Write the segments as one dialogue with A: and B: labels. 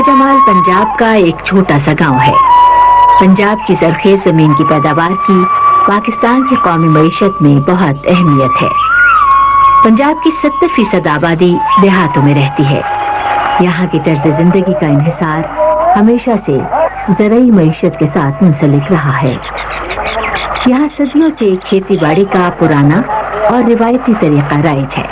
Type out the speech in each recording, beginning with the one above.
A: बाजमाल पंजाब का एक छोटा सा गांव है। पंजाब की जरखेज जमीन की पैदावार की पाकिस्तान की कौमी मईशत में बहुत अहमियत है। पंजाब की 70% आबादी देहातों में रहती है। यहाँ की तर्ज जिंदगी का इन्हिसार हमेशा से ज़राई मईशत के साथ मुंसलिक रहा है। यहाँ सदियों से खेती बाड़ी का पुराना और रिवायती तरीका राइज है।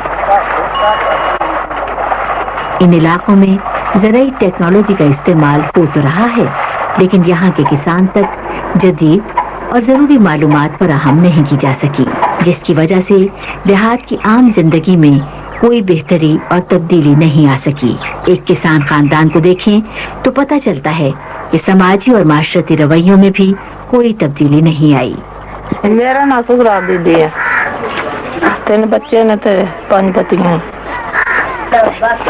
A: इन इलाकों में ज़राई टेक्नोलॉजी का इस्तेमाल हो तो रहा है, लेकिन यहाँ के किसान तक जदीद और ज़रूरी मालूमात फराहम नहीं की जा सकी, जिसकी वजह से देहात की आम जिंदगी में कोई बेहतरी और तब्दीली नहीं आ सकी। एक किसान खानदान को देखें तो पता चलता है कि समाजी और माशरती रवैयों में भी कोई तब्दीली नहीं आई।
B: मेरा नाम सुखराब दीदी है। 3 बच्चे ने ते 5 पतियां।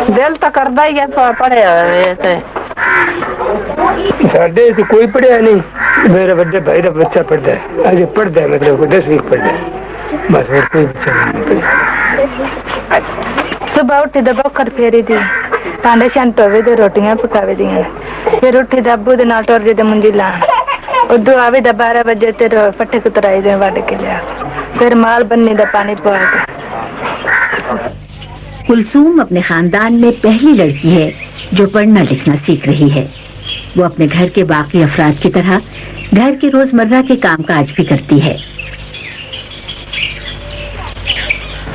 B: दिल तो करदा ही है पढ़िया ते
C: साडे तो कोई पढ़िया नहीं। मेरे बड़े भाई का बच्चा पढ़ता है, अजे पढ़ता है, मतलब 10वीं पढ़ता है, बस और कोई बच्चा नहीं पढ़ता।
B: सुबह उठी तो बखर फेरी थी, पांडे शंटोवे दे रोटियां पकावे दी, फिर उठी तो अब्बू दे नाल टुर जे मुंजी ला, उदू आवे दा 12 बजे ते पट्टे कुतराई दे वड के लिया, फिर माल बन्नी दा पानी पवा के।
A: कुलसूम अपने खानदान में पहली लड़की है जो पढ़ना लिखना सीख रही है। वो अपने घर के बाकी अफराद की तरह घर के रोजमर्रा के कामकाज भी करती है।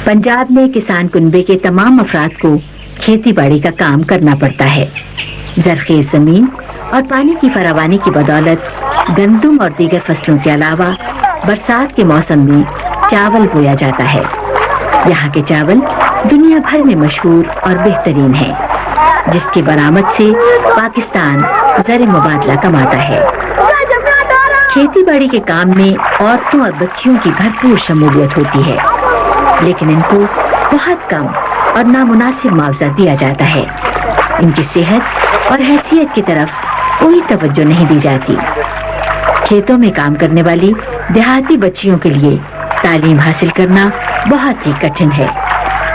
A: पंजाब में किसान कुनबे के तमाम अफराद को खेती बाड़ी का काम करना पड़ता है। जरखेज जमीन और पानी की फरावानी की बदौलत गंदुम और दीगर फसलों के अलावा बरसात के मौसम में चावल बोया जाता है। यहाँ के चावल दुनिया भर में मशहूर और बेहतरीन है, जिसकी बरामद से पाकिस्तान ज़र मुबादला कमाता है। खेती बाड़ी के काम में औरतों और बच्चियों की भरपूर शमूलियत होती है, लेकिन इनको बहुत कम और नामुनासिब मुआवजा दिया जाता है। इनकी सेहत और हैसियत की तरफ कोई तवज्जो नहीं दी जाती। खेतों में काम करने वाली देहाती बच्चियों के लिए तालीम हासिल करना बहुत ही कठिन है,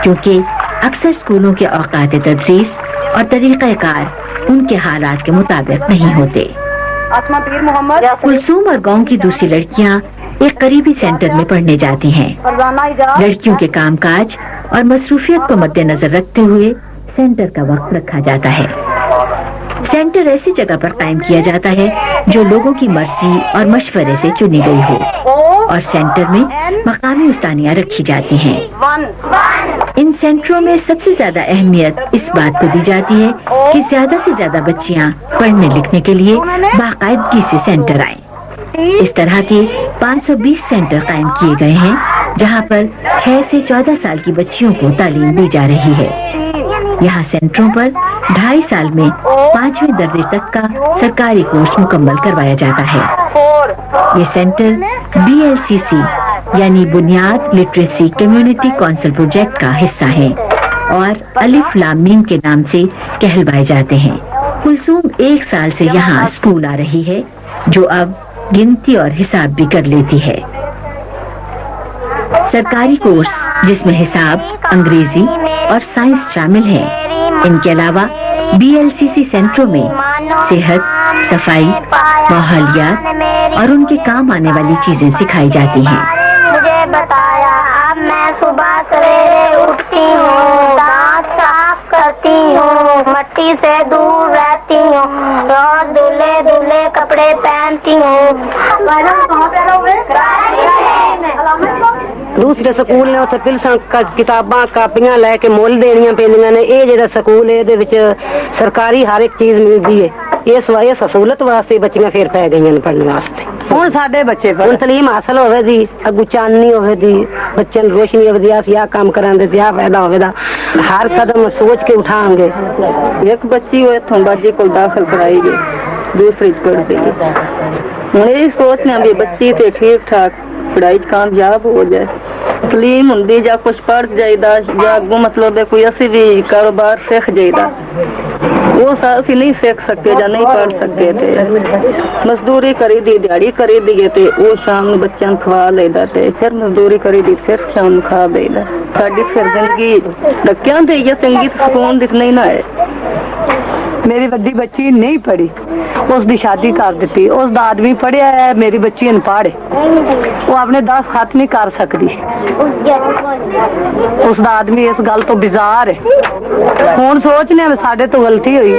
A: क्योंकि अक्सर स्कूलों के औकात तदरीस और तरीक़ाकार उनके हालात के मुताबिक नहीं होते। कुलसूम और गांव की दूसरी लड़कियां एक करीबी सेंटर में पढ़ने जाती हैं। लड़कियों के कामकाज और मसरूफियत को मद्देनजर रखते हुए सेंटर का वक्त रखा जाता है। सेंटर ऐसी जगह पर कायम किया जाता है जो लोगों की मर्जी और मशवरे से चुनी गई हो, और सेंटर में मकामी उस्तानियां रखी जाती हैं। इन सेंटरों में सबसे ज्यादा अहमियत इस बात को दी जाती है कि ज्यादा से ज्यादा बच्चियां पढ़ने लिखने के लिए बाकायदगी से सेंटर आएं। इस तरह के 520 सेंटर कायम किए गए हैं, जहां पर 6 से 14 साल की बच्चियों को तालीम दी जा रही है। यहाँ सेंटरों पर 2.5 साल में 5वें दर्जे तक का सरकारी कोर्स मुकम्मल करवाया जाता है। ये सेंटर BLCC यानी बुनियाद लिटरेसी कम्युनिटी काउंसिल प्रोजेक्ट का हिस्सा है और अलिफ लाम मीम के नाम से कहलवाए जाते हैं। कुलसूम 1 साल से यहाँ स्कूल आ रही है, जो अब गिनती और हिसाब भी कर लेती है। सरकारी कोर्स जिसमें हिसाब, अंग्रेजी और साइंस शामिल है। इनके अलावा BLCC सेंटरों में सेहत, सफाई, माहौलियात और उनके काम आने वाली चीजें सिखाई जाती हैं।
D: मुझे बताया, अब मैं सुबह सवेरे उठती हूँ, दांत साफ करती हूँ, मट्टी से दूर रहती हूँ, रोज धुले धुले कपड़े पहनती हूँ।
E: दूसरे स्कूल ने उत्थे पिलसां किताबां कापियां लैके मुल देनियां पैंदियां ने। ये जेड़ा स्कूल है इहदे विच सरकारी हर एक चीज मिलदी है। इस सहूलत वास्ते बच्चियां फिर पै गईयां ने पढ़ने वास्ते। हुण साडे बच्चे हुण तलीम हासिल होवे दी, अगू चाननी होवे दी, बच्चों नूं रोशनी होवे दी, अस या काम करांदे ते आ फायदा होवेदा। हर कदम सोच के उठांगे।
B: एक बच्ची वो इत्थों बाजी को दाखिल कराई गई, दूसरी पढ़ दी। हुण यही सोचने भी बच्ची ते ठीक ठाक पढ़ाई कामयाब हो जाए, तलीम हुंदी जा कुछ पढ़ जाइदा, जा अगू मतलब कोई असी भी कारोबार सीख जाइदा। वो असी नहीं सीख सकते या नहीं पढ़ सकते थे। मजदूरी करी दी, दिहाड़ी करी दी ते वो शाम नूं बच्चों नूं खवा लेदा ते फिर मजदूरी करी दी, फिर शाम नूं खा देदा। साडी फिर जिंदगी डक्कियां ते या संगीत सुकून दिख नहीं ना है। ਮੇਰੀ ਵੱਡੀ ਬੱਚੀ ਨਹੀਂ ਪੜ੍ਹੀ, ਉਸ ਦੀ ਸ਼ਾਦੀ ਕਰ ਦਿੱਤੀ। ਉਸ ਦਾ ਆਦਮੀ ਪੜ੍ਹਿਆ ਹੈ, ਮੇਰੀ ਬੱਚੀ ਅਨਪੜ੍ਹ ਹੈ, ਉਹ ਆਪਣੇ 10 ਖਤ ਨਹੀਂ ਕਰ ਸਕਦੀ। ਉਸ ਦਾ ਆਦਮੀ ਇਸ ਗੱਲ ਤੋਂ ਬਿਜ਼ਾਰ ਹੈ। ਹੁਣ ਸੋਚਨੇ ਆ ਸਾਡੇ ਤੋਂ ਗਲਤੀ ਹੋਈ।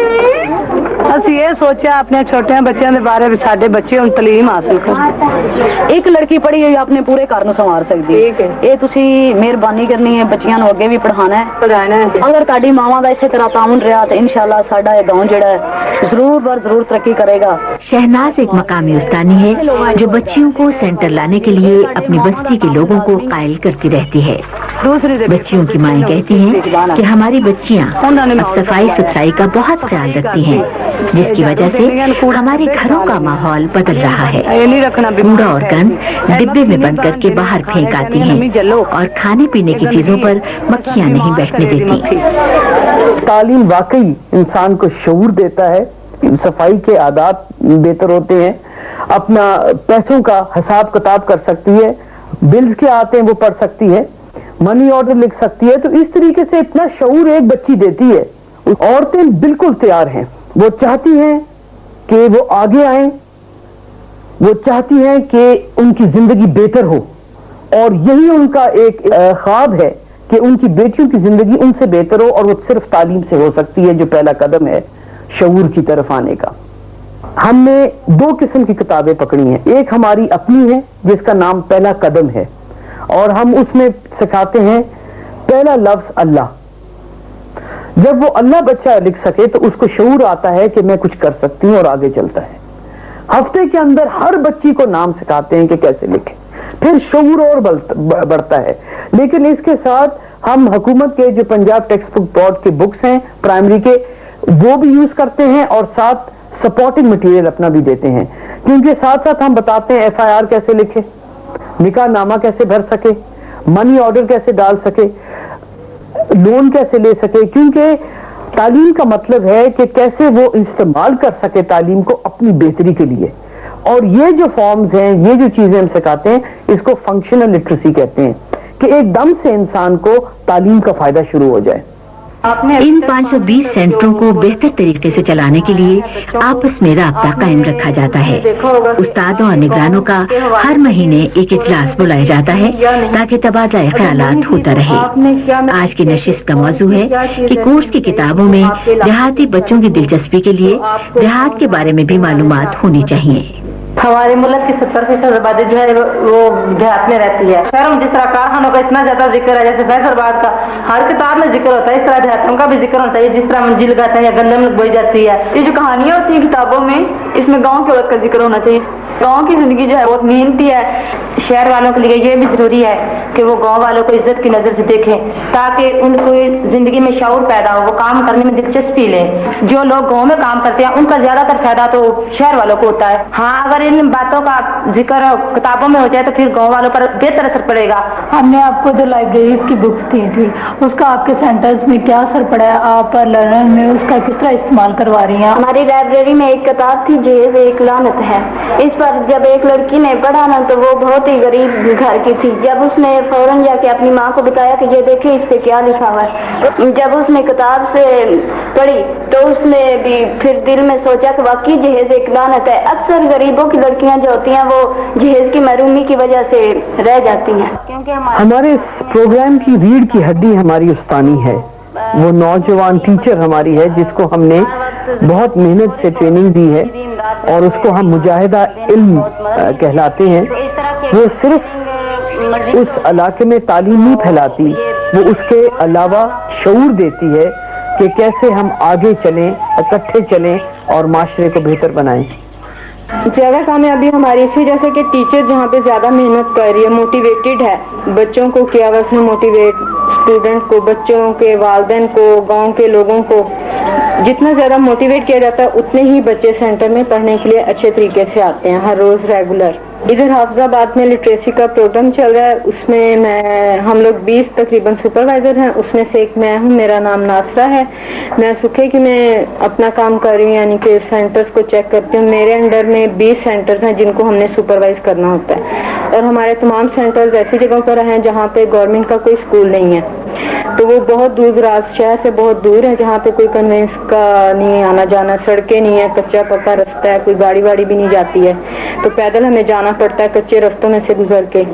B: ਅਸੀਂ ਇਹ ਸੋਚਿਆ ਆਪਣੇ ਛੋਟੇ ਬੱਚਿਆਂ ਦੇ ਬਾਰੇ ਵਿੱਚ ਸਾਡੇ ਬੱਚੇ ਹੁਣ ਤਾਲੀਮ ਹਾਸਲ ਕਰਨ।
E: ਇੱਕ ਲੜਕੀ ਪੜ੍ਹੀ ਹੋਈ ਆਪਣੇ ਪੂਰੇ ਘਰ ਨੂੰ ਸੰਵਾਰ ਸਕਦੀ ਹੈ।
B: ਠੀਕ ਹੈ।
E: ਇਹ ਤੁਸੀਂ ਮਿਹਰਬਾਨੀ ਕਰਨੀ ਹੈ, ਬੱਚਿਆਂ ਨੂੰ ਅੱਗੇ ਵੀ ਪੜ੍ਹਾਉਣਾ ਹੈ। ਅਗਰ ਤੁਹਾਡੀ ਮਾਵਾਂ ਦਾ ਇਸੇ ਤਰ੍ਹਾਂ ਤਾਉਨ ਰਿਹਾ तो इंशाल्लाह साडा ये गांव जड़ा है जरूर बर जरूर तरक्की करेगा।
A: शहनाज एक मकामी उस्तानी है जो बच्चियों को सेंटर लाने के लिए अपनी बस्ती के लोगों को कायल करती रहती है। बच्चियों की माएँ कहती हैं कि हमारी बच्चियाँ अब सफाई सुथराई का बहुत ख्याल रखती हैं, जिसकी वजह से हमारे घरों का माहौल बदल रहा है। कूड़ा और गंद डिब्बे में बंद करके बाहर फेंक आती हैं और खाने पीने की चीजों पर मक्खियाँ नहीं बैठने देती।
F: तालीम वाकई इंसान को शऊर देता है, सफाई के आदात बेहतर होते हैं, अपना पैसों का हिसाब किताब कर सकती है, बिल्स के आते हैं वो पढ़ सकती है, मनी ऑर्डर लिख सकती है। तो इस तरीके से इतना शऊर एक बच्ची देती है। औरतें बिल्कुल तैयार हैं, वो चाहती हैं कि वो आगे आए, वो चाहती हैं कि उनकी जिंदगी बेहतर हो, और यही उनका एक ख्वाब है कि उनकी बेटियों की जिंदगी उनसे बेहतर हो, और वो सिर्फ तालीम से हो सकती है, जो पहला कदम है शऊर की तरफ आने का। हमने 2 किस्म की किताबें पकड़ी हैं। एक हमारी अपनी है जिसका नाम पहला कदम है, और हम उसमें सिखाते हैं पहला लफ्ज अल्लाह। जब वो अल्लाह बच्चा लिख सके तो उसको शऊर आता है कि मैं कुछ कर सकती हूँ और आगे चलता है। हफ्ते के अंदर हर बच्ची को नाम सिखाते हैं कि कैसे लिखें, फिर शऊर और बढ़ता है। लेकिन इसके साथ हम हुकूमत के जो पंजाब टेक्स्ट बुक बोर्ड के बुक्स हैं प्राइमरी के, वो भी यूज करते हैं, और साथ सपोर्टिंग मटेरियल अपना भी देते हैं, क्योंकि साथ साथ हम बताते हैं FIR कैसे लिखे, निकाह नामा कैसे भर सके, मनी ऑर्डर कैसे डाल सके, लोन कैसे ले सके, क्योंकि तालीम का मतलब है कि कैसे वो इस्तेमाल कर सके तालीम को अपनी बेहतरी के लिए। और ये जो फॉर्म्स हैं, ये जो चीजें हम सिखाते हैं, इसको फंक्शनल लिटरेसी कहते हैं, कि एकदम से इंसान को तालीम का फायदा शुरू हो जाए।
A: इन 520 सेंटरों को बेहतर तरीके से चलाने के लिए आपस में राब्ता कायम रखा जाता है। उस्तादों और निगरानों का हर महीने एक इजलास बुलाया जाता है ताकि तबादला ख्यालात होता रहे। आज की नशिस्त का मौजू है कि कोर्स की किताबों में देहाती बच्चों की दिलचस्पी के लिए देहात के बारे में भी मालूमात होनी चाहिए।
B: हमारे मुल्क की 70% आबादी जो है वो देहात में रहती है। शहरों में जिस तरह कारखानों का इतना ज्यादा जिक्र है, जैसे फैसलाबाद का हर किताब में जिक्र होता है, इस तरह देहातों का भी जिक्र होता है। जिस तरह मंजिल लगाते हैं या गंदम में बोई जाती है, ये जो कहानियां होती है किताबों में, इसमें गाँव की औरत का जिक्र होना चाहिए। गाँव की जिंदगी जो है बहुत मेहनती है। शहर वालों के लिए ये भी जरूरी है कि वो गाँव वालों को इज्जत की नजर से देखें, ताकि उनको जिंदगी में शऊर पैदा हो, वो काम करने में दिलचस्पी लें। जो लोग गाँव में काम करते हैं उनका ज्यादातर फायदा तो शहर वालों को होता है। हाँ, अगर इन बातों का जिक्र किताबों में हो जाए तो फिर गाँव वालों पर बेहतर असर पड़ेगा।
G: हमने आपको जो लाइब्रेरीज की बुक्स दी थी, उसका आपके सेंटर्स में क्या असर पड़ा है? आप लर्नर में उसका किस तरह इस्तेमाल करवा रही हैं?
D: हमारी लाइब्रेरी में एक किताब थी जहेज एक लानत है। इस पर जब एक लड़की ने पढ़ा ना, तो वो बहुत ही गरीब घर की थी। जब उसने फौरन जाके अपनी माँ को बताया कि ये देखे इस पे क्या लिखा हुआ है, जब उसने किताब से पढ़ी तो उसने भी फिर दिल में सोचा कि वाकई जहेज एक लानत है। अक्सर गरीबों की लड़कियां जो होती हैं वो जहेज की महरूमी की वजह से रह जाती हैं, क्योंकि
F: हमारे इस प्रोग्राम की रीढ़ की हड्डी हमारी उस्तानी है। वो नौजवान टीचर हमारी है जिसको हमने बहुत मेहनत से ट्रेनिंग दी है, और उसको हम मुजाहिदा इल्म कहलाते हैं। वो सिर्फ उस इलाके में तालीम नहीं फैलाती, वो उसके अलावा शऊर देती है कि कैसे हम आगे चलें, इकट्ठे चलें और माशरे को बेहतर बनाएं।
B: ज्यादा कामयाबी हमारी इसी जैसे कि टीचर जहाँ पे ज्यादा मेहनत कर रही है, मोटिवेटेड है, बच्चों को किया हुआ उसने मोटिवेट, स्टूडेंट को, बच्चों के वालिदैन को, गांव के लोगों को जितना ज्यादा मोटिवेट किया जाता है उतने ही बच्चे सेंटर में पढ़ने के लिए अच्छे तरीके से आते हैं हर रोज रेगुलर। इधर हाफिजाबाद में लिटरेसी का प्रोग्राम चल रहा है, उसमें हम लोग 20 तकरीबन सुपरवाइजर हैं, उसमें से एक मैं हूँ, मेरा नाम नासरा है। मैं सुखे कि मैं अपना काम कर रही हूँ, यानी कि सेंटर्स को चेक करती हूँ। मेरे अंडर में 20 सेंटर्स हैं जिनको हमने सुपरवाइज करना होता है, और हमारे तमाम सेंटर्स ऐसी जगहों पर हैं जहाँ पे गवर्नमेंट का कोई स्कूल नहीं है। तो वो बहुत दूर दराज शहर से बहुत दूर है, जहाँ पे कोई कन्वेंस का नहीं आना जाना, सड़कें नहीं है, कच्चा पक्का रास्ता है, कोई गाड़ी वाड़ी भी नहीं जाती है, तो पैदल हमें जाना पड़ता है कच्चे रास्तों में से गुजर के।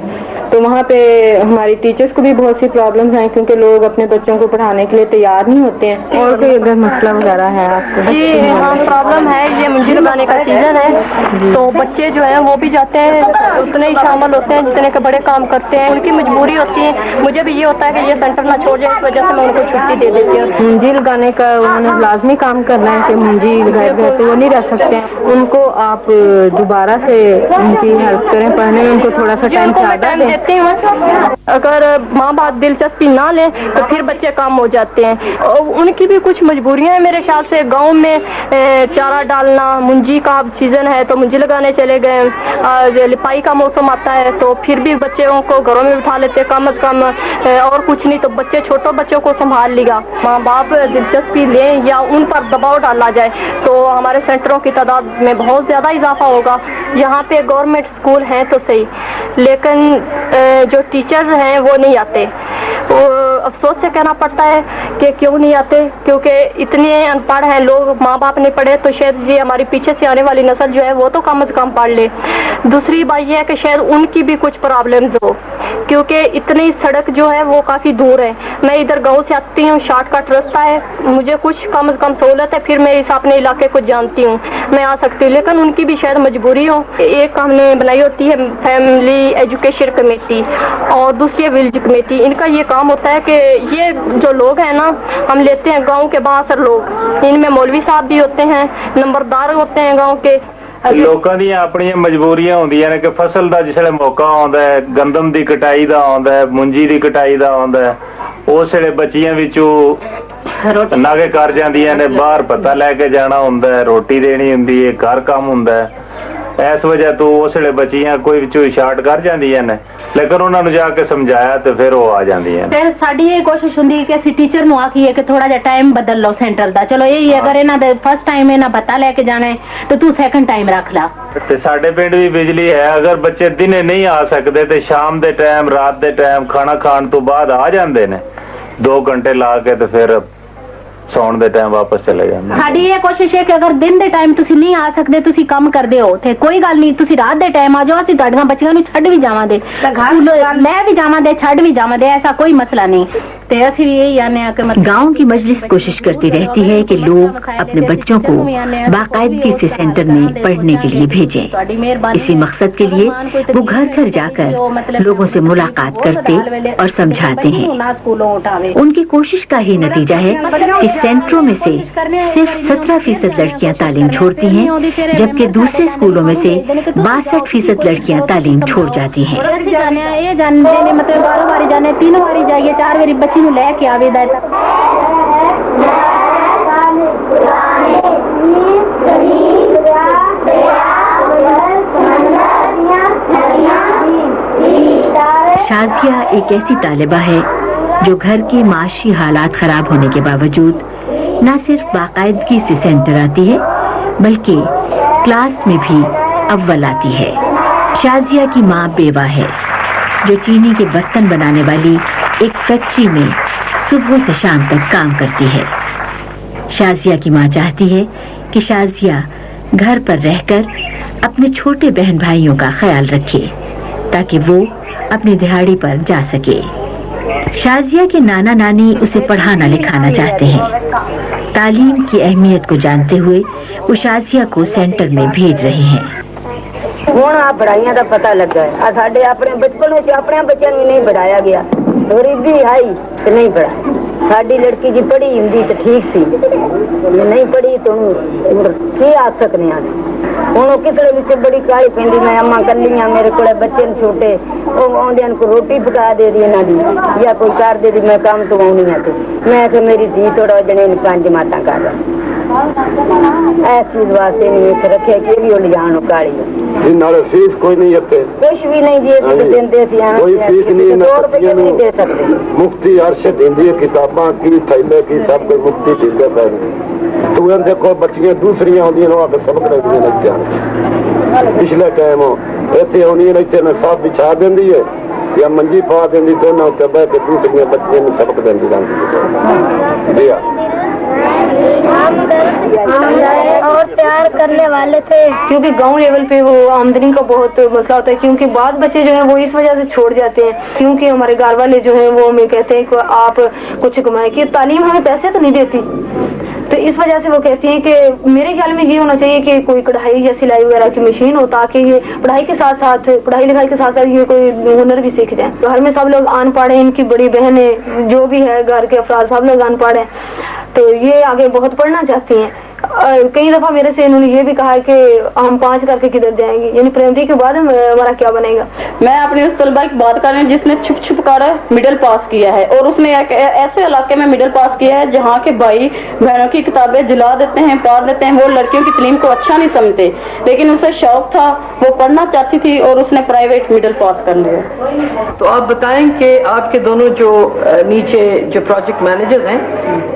B: तो वहाँ पे हमारी टीचर्स को भी बहुत सी प्रॉब्लम्स हैं, क्योंकि लोग अपने बच्चों को पढ़ाने के लिए तैयार नहीं होते हैं। और कोई अगर मसला वगैरह है आपको?
H: जी हाँ, प्रॉब्लम है, ये मुंजी लगाने का सीजन है, तो बच्चे जो हैं वो भी जाते हैं, उतने ही शामिल होते हैं जितने के बड़े काम करते हैं, उनकी मजबूरी होती है। मुझे भी ये होता है कि ये सेंटर ना छोड़ जाए, इस वजह से मैं उनको छुट्टी दे देती हूँ।
B: मुंजी लगाने का उन्होंने लाजमी काम करना है कि मुंजी लगाए गए तो वो नहीं रह सकते हैं, उनको आप दोबारा से उनकी हेल्प करें, पढ़ने में उनको थोड़ा सा टाइम ज़्यादा
H: देती हूँ। अगर माँ बाप दिलचस्पी ना लें तो फिर बच्चे काम हो जाते हैं, और उनकी भी कुछ मजबूरियां हैं मेरे ख्याल से। गांव में चारा डालना, मुंजी का सीजन है तो मुंजी लगाने चले गए, लिपाई का मौसम आता है तो फिर भी बच्चों को घरों में बिठा लेते, कम से कम और कुछ नहीं तो बच्चे छोटो बच्चों को संभाल लिया। माँ बाप दिलचस्पी लें या उन पर दबाव डाला जाए तो हमारे सेंटरों की तादाद में बहुत ज़्यादा इजाफा होगा। यहाँ पे गवर्नमेंट स्कूल हैं तो सही, लेकिन जो टीचर हैं वो नहीं आते। वो अफसोस से कहना पड़ता है कि क्यों नहीं आते, क्योंकि इतने अनपढ़ हैं लोग, माँ बाप नहीं पढ़े तो शायद ये हमारी पीछे से आने वाली नस्ल जो है वो तो कम से कम पढ़ ले। दूसरी बात यह है कि शायद उनकी भी कुछ प्रॉब्लम्स हो, क्योंकि इतनी सड़क जो है वो काफ़ी दूर है। मैं इधर गाँव से आती हूँ, शॉर्टकट रास्ता है, मुझे कुछ कम से कम सहूलत है, फिर मैं इस अपने इलाके को जानती हूँ, मैं आ सकती हूँ, लेकिन उनकी भी शायद मजबूरी हो। एक हमने बनाई होती है फैमिली एजुकेशन कमेटी और दूसरी विलेज कमेटी। इनका ये काम होता है कि ये जो लोग हैं ना, हम लेते हैं गांव के बाहर लोग, इनमें मौलवी साहब भी होते हैं, नंबरदार होते हैं गांव के।
I: ਲੋਕਾਂ ਦੀਆਂ ਆਪਣੀਆਂ ਮਜਬੂਰੀਆਂ ਹੁੰਦੀਆਂ ਨੇ ਕਿ ਫਸਲ ਦਾ ਜਿਸਲੇ ਮੌਕਾ ਆਉਂਦਾ ਹੈ, ਗੰਦਮ ਦੀ ਕਟਾਈ ਦਾ ਆਉਂਦਾ ਹੈ, ਮੁੰਜੀ ਦੀ ਕਟਾਈ ਦਾ ਆਉਂਦਾ ਹੈ, ਉਸ ਵੇਲੇ ਬੱਚੀਆਂ ਵਿੱਚੋਂ ਨਾਗੇ ਕਰ ਜਾਂਦੀਆਂ ਨੇ, ਬਾਹਰ ਪਤਾ ਲੈ ਕੇ ਜਾਣਾ ਹੁੰਦਾ ਹੈ, ਰੋਟੀ ਦੇਣੀ ਹੁੰਦੀ ਹੈ, ਘਰ ਕੰਮ ਹੁੰਦਾ ਹੈ। ਇਸ ਵਜ੍ਹਾ ਤੋਂ ਉਸ ਵੇਲੇ ਬੱਚੀਆਂ ਕੋਈ ਵਿੱਚੋਂ ਸ਼ਾਰਟ ਕਰ ਜਾਂਦੀਆਂ ਨੇ, लेकिन उन्होंने जाके समझाया तो फिर वो आ जाती है।
A: साडी ये कोशिश हुंदी है कि असीं टीचर नूं आखीए कि थोड़ा जिहा टाइम बदल लो सेंटर दा, चलो यही अगर इन्हां दे फर्स्ट टाइम इन्हां बता लेके जाना है तो तू सेकंड टाइम रख ला।
I: ते साडे पिंड भी बिजली है, अगर बच्चे दिने नहीं आ सकते तो शाम दे टाइम, रात दे टाइम खाना खाण तो बाद आ जाते ने, 2 घंटे ला के तो फिर ਸੌਣ ਦੇ ਟਾਈਮ ਵਾਪਸ ਚਲੇ ਜਾਂਦੇ।
A: ਸਾਡੀ ਇਹ ਕੋਸ਼ਿਸ਼ ਹੈ ਕਿ ਅਗਰ ਦਿਨ ਦੇ ਟਾਈਮ ਤੁਸੀਂ ਨਹੀਂ ਆ ਸਕਦੇ, ਤੁਸੀਂ ਕੰਮ ਕਰਦੇ ਹੋ ਤੇ ਕੋਈ ਗੱਲ ਨਹੀਂ, ਤੁਸੀਂ ਰਾਤ ਦੇ ਟਾਈਮ ਆ ਜਾਓ, ਅਸੀਂ ਤੁਹਾਡੀਆਂ ਬੱਚੀਆਂ ਨੂੰ ਛੱਡ ਵੀ ਜਾਵਾਂਗੇ, ਲੈ भी जावांगे, छड़ भी जावांगे, ऐसा कोई मसला नहीं। गांव की मजलिस कोशिश करती रहती है कि लोग अपने बच्चों को बाकायदगी से सेंटर में पढ़ने के लिए भेजें। इसी मकसद के लिए वो घर घर जाकर लोगों से मुलाकात करते और समझाते हैं। उनकी कोशिश का ही नतीजा है कि सेंटरों में से सिर्फ 17% लड़कियां तालीम छोड़ती हैं, जबकि दूसरे स्कूलों में से 62% लड़कियां तालीम छोड़ जाती हैं।
G: मतलब 12 बारी जाने, 3 बारी जाइए, 4 बारी बच्ची ਨੂੰ ਲੈ ਕੇ ਆਵੇਦਾ ਹੈ। शाजिया एक ऐसी तालिबा है जो घर के माशी हालात खराब होने के बावजूद न सिर्फ बाकायदगी से सेंटर आती है बल्कि क्लास में भी अव्वल आती है। शाजिया की माँ बेवा है जो चीनी के बर्तन बनाने वाली एक फैक्ट्री में सुबह से शाम तक काम करती है। शाजिया की माँ चाहती है कि शाजिया घर पर रहकर अपने छोटे बहन भाइयों का ख्याल रखे ताकि वो अपनी दिहाड़ी पर जा सके। शाजिया के नाना नानी उसे पढ़ाना लिखाना चाहते हैं। तालीम की अहमियत को जानते हुए वो शाजिया को सेंटर में भेज रहे हैं।
B: ਹੁਣ ਆ ਪੜਾਈਆਂ ਦਾ ਪਤਾ ਲੱਗਾ ਹੈ। ਸਾਡੇ ਆਪਣੇ ਬਚਪਨ ਵਿੱਚ ਆਪਣੇ ਬੱਚਿਆਂ ਨੂੰ ਨਹੀਂ ਪੜਾਇਆ ਗਿਆ, ਗਰੀਬੀ ਆਈ ਤੇ ਨਹੀਂ ਪੜਾਇਆ। ਸਾਡੀ ਲੜਕੀ ਜੀ ਪੜ੍ਹੀ ਹੁੰਦੀ ਤੇ ਠੀਕ ਸੀ, ਜੇ ਨਹੀਂ ਪੜ੍ਹੀ ਤਾਂ ਕੀ ਆ ਸਕਨੇ ਆ। ਹੁਣ ਉਹ ਕਿਸੇ ਵਿੱਚ ਬੜੀ ਕਾਹਲੀ ਪੈਂਦੀ, ਮੈਂ ਅੰਮਾ ਕੱਲੀਆਂ, ਮੇਰੇ ਕੋਲੇ ਬੱਚੇ ਨੇ ਛੋਟੇ, ਉਹ ਆਉਂਦਿਆਂ ਨੂੰ ਕੋਈ ਰੋਟੀ ਪਕਾ ਦੇ ਦੀ ਇਹਨਾਂ ਦੀ ਜਾਂ ਕੋਈ ਕਰ ਦੇ ਦੀ, ਮੈਂ ਕੰਮ ਤੋਂ ਆਉਣੀ ਆ ਤੇ ਮੈਂ ਕਿ ਮੇਰੀ ਧੀ ਥੋੜਾ ਜਣੇ ਨੂੰ 5 ਮਾਤਾਂ ਕਰ ਲਾ। ਇਸ ਚੀਜ਼ ਵਾਸਤੇ ਨਹੀਂ ਇੱਥੇ ਰੱਖਿਆ ਕਿ ਵੀ ਉਹ ਲਿਜਾਣ ਕਾਲੀ
J: नाले फीस कोई नहीं है,
B: कुछ भी नहीं जी, देंदे सी
J: कोई फीस नहीं,
B: 2 रुपये नहीं दे सकते।
J: मुफ्ती अर्श देंदी है, किताबां की थैले की सब कोई मुफ्ती देंदे पे। तू देखो बच्चियां दूसरियां आउंदियां ने आके सबक रखदियां ने। पिछले टाइम इत्थे आउंदियां ने, इत्थे ने सब बिछा देंदी है ਜਾਂ ਮੰਜੀ ਪਾ ਦਿੰਦੀ ਤੇ ਉਹਨਾਂ ਉੱਤੇ ਬਹਿ ਕੇ ਦੂਸਰੀਆਂ ਬੱਚੀਆਂ ਨੂੰ ਸਬਕ ਦਿੰਦੀ ਰਹਿੰਦੀ ਜੀ।
D: और प्यार करने वाले थे,
H: क्योंकि गांव लेवल पे वो आमदनी का बहुत मसला होता है, क्योंकि बाद बच्चे जो हैं वो इस वजह से छोड़ जाते हैं, क्योंकि हमारे घर वाले जो हैं वो हमें कहते हैं कि आप कुछ कमाए, कि तालीम हमें पैसे तो नहीं देती, तो इस वजह से वो कहती हैं कि मेरे ख्याल में ये होना चाहिए कि कोई कढ़ाई या सिलाई वगैरह की मशीन हो, ताकि ये पढ़ाई के साथ साथ, पढ़ाई लिखाई के साथ साथ ये कोई हुनर भी सीख जाए। घर में सब लोग अनपढ़ हैं, इनकी बड़ी बहन है, जो भी है घर के अफराद सब लोग अनपढ़ हैं, तो ये आगे बहुत पढ़ना चाहती हैं। कई दफा मेरे से इन्होंने ये भी कहा है कि हम 5 करके किधर जाएंगे, यानी प्राइमरी के बाद हमारा क्या बनेगा।
B: मैं अपनी उस तलबा की बात कर रही हूँ जिसने छुप छुप कर मिडिल पास किया है, और उसने एक ऐसे इलाके में मिडिल पास किया है जहाँ के भाई बहनों की किताबें जला देते हैं, पार देते हैं। वो लड़कियों की तालीम को अच्छा नहीं समझते, लेकिन उसे शौक था, वो पढ़ना चाहती थी और उसने प्राइवेट मिडिल पास कर लिया।
F: तो आप बताएं कि आपके दोनों जो नीचे जो प्रोजेक्ट मैनेजर्स हैं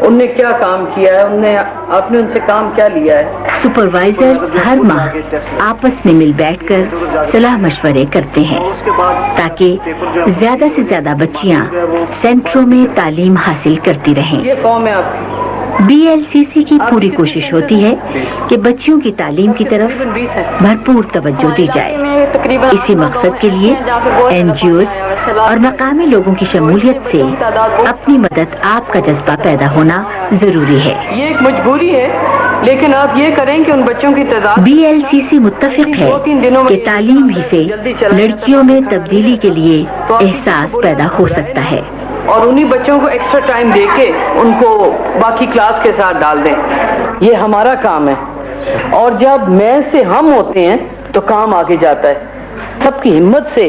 F: उनने क्या काम किया है, आपने उनसे काम क्या लिया है?
A: सुपरवाइजर्स हर माह आपस में मिल बैठकर सलाह मशवरे करते हैं ताकि ज्यादा से ज्यादा बच्चियां सेंटरों में तालीम हासिल करती रहें।
F: ये फॉर्म है आपकी।
A: BLCC की पूरी कोशिश होती है कि बच्चियों की तालीम की तरफ भरपूर तवज्जो दी जाए। इसी मकसद के लिए NGOs और मकामी लोगों की शमूलियत से अपनी मदद आपका जज्बा पैदा होना जरूरी है।
F: ये एक मजबूरी है, लेकिन आप ये करें कि उन बच्चों की तादाद
A: BLCC मुत्तफिक है कि तालीम ही से लड़कियों में तब्दीली के लिए एहसास पैदा हो सकता है
F: और उन्हीं बच्चों को एक्स्ट्रा टाइम देके उनको बाकी क्लास के साथ डाल दें। ये हमारा काम है, और जब मैं से हम होते हैं तो काम आगे जाता है। सबकी हिम्मत से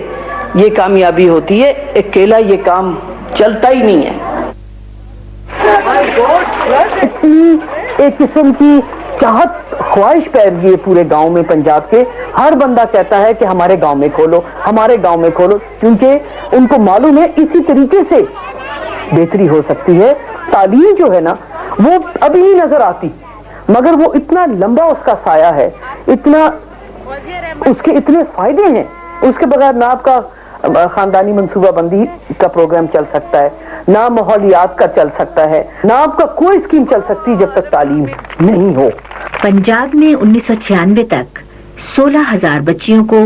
F: ये कामयाबी होती है, अकेला ये काम चलता ही नहीं है। इतनी एक किस्म की चाहत ख्वाहिश पैदा की पूरे गांव में, पंजाब के हर बंदा कहता है कि हमारे गांव में खोलो, हमारे गांव में खोलो, क्योंकि उनको मालूम है इसी तरीके से बेहतरी हो सकती है। तालीम जो है ना वो अभी नहीं नजर आती, मगर वो इतना लंबा उसका साया है, इतना उसके इतने फायदे हैं, उसके बगैर ना आपका खानदानी मंसूबाबंदी का प्रोग्राम चल सकता है, ना माहौलियात का चल सकता है, ना आपका कोई स्कीम चल सकती जब तक तालीम नहीं हो।
A: पंजाब में 1996 तक 16,000 बच्चियों को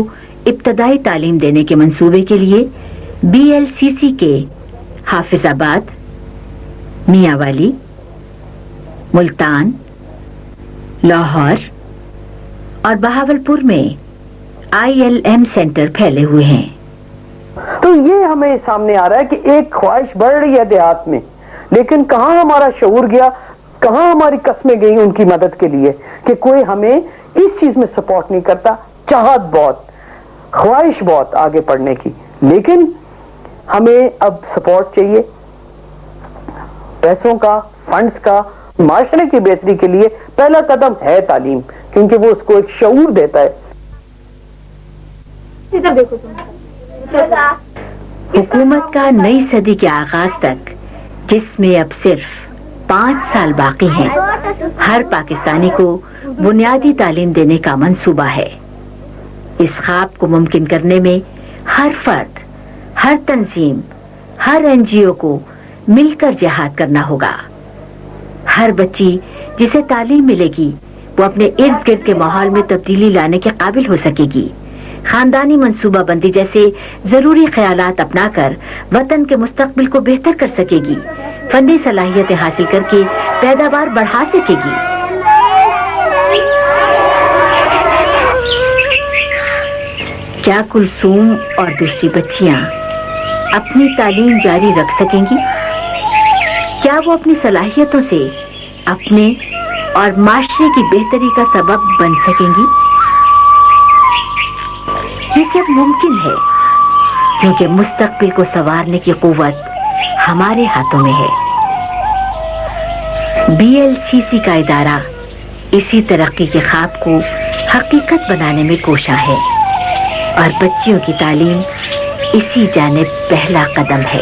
A: इब्तदाई तालीम देने के मंसूबे के लिए BLCC के हाफिजाबाद, मियांवाली, मुल्तान, लाहौर और बहावलपुर में ILM सेंटर फैले हुए हैं।
F: तो ये हमें सामने आ रहा है कि एक ख्वाहिश बढ़ रही है देहात में, लेकिन कहाँ हमारा शऊर गया, कहाँ हमारी कस्में गई उनकी मदद के लिए कि कोई हमें इस चीज में सपोर्ट नहीं करता। चाहत बहुत, ख्वाहिश बहुत आगे बढ़ने की, लेकिन हमें अब सपोर्ट चाहिए, पैसों का, फंड्स का। माशरे की बेहतरी के लिए पहला कदम है तालीम, क्योंकि वो उसको एक शऊर देता है।
A: हुकूमत का नई सदी के आगाज तक, जिसमें अब सिर्फ 5 साल बाकी हैं, हर पाकिस्तानी को बुनियादी तालीम देने का मंसूबा है। इस ख्वाब को मुमकिन करने में हर फर्द, हर तंजीम, हर NGO को मिलकर जिहाद करना होगा। हर बच्ची जिसे तालीम मिलेगी वो अपने इर्द गिर्द के माहौल में तब्दीली लाने के काबिल हो सकेगी। खानदानी मंसूबाबंदी जैसे जरूरी ख्यालात अपनाकर वतन के मुस्तकबिल को बेहतर कर सकेगी, फनी सलाहियतें हासिल करके पैदावार बढ़ा सकेगी। क्या कुलसूम और दूसरी बच्चियां अपनी तालीम जारी रख सकेंगी? क्या वो अपनी सलाहियतों से अपने और माशरे की बेहतरी का सबब बन सकेंगी? ये सब मुमकिन है क्योंकि मुस्तकबिल को संवारने की कुव्वत हमारे हाथों में है। BLCC का इदारा इसी तरक्की के ख्वाब को हकीकत बनाने में कोशा है और बच्चियों की तालीम इसी जानिब पहला कदम है।